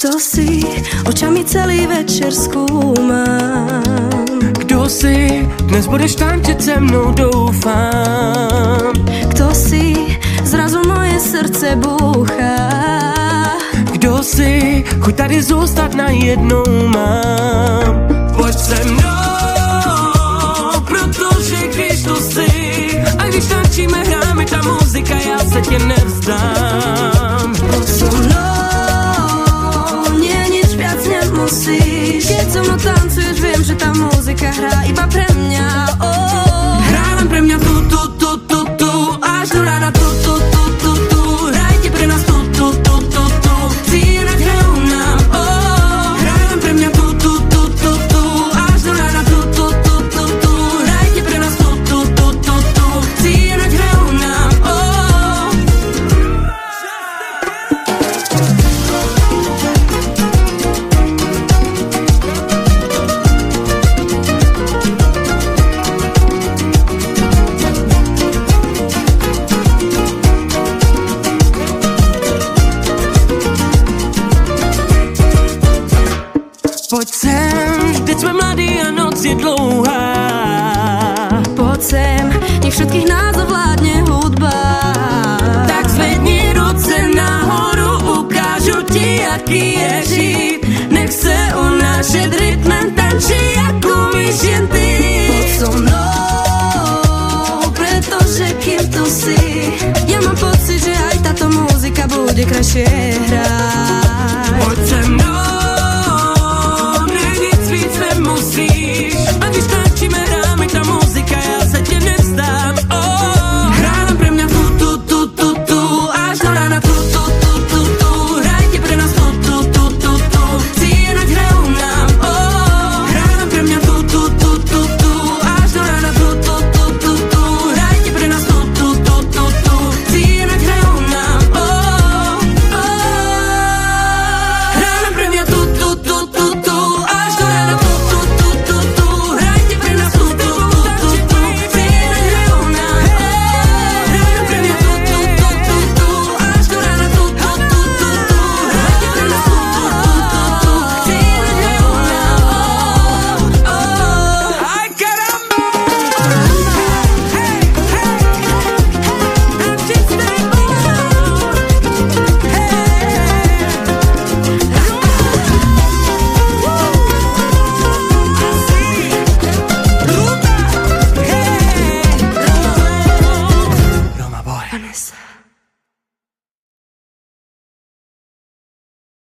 Kto si, očami celý večer skúmam. Kdo si, dnes budeš tančit se mnou, doufám. Kto si, zrazu moje srdce búcha. Kdo si, chuť tady zůstat najednou mám. Pojď se mnou, protože když tu si, a když tančíme, hráme ta muzika, já se tě nevzdám. Poď so mnou, musíš. Keď so mnou tancuješ, viem, že tá muzika hrá iba pre mňa. Hrá len pre mňa tu, až do rána tu. Hrajte pre nás tu. Círa hrajú nám, hrá len pre mňa tu, až do rána tu. Hrajte pre nás tu. Círa hrajú nám, Pojď sem, teď sme mladí a noc je dlouhá. Poď sem, nech všetkých nás ovládne hudba. Tak zvedni ruce nahoru, ukážu ti, jaký je žít. Nech se unášet rytmem, tančí, jak umíš jen ty. Poď so mnou, pretože kým tu si, ja mám pocit, že aj táto muzika bude krajšie hrať.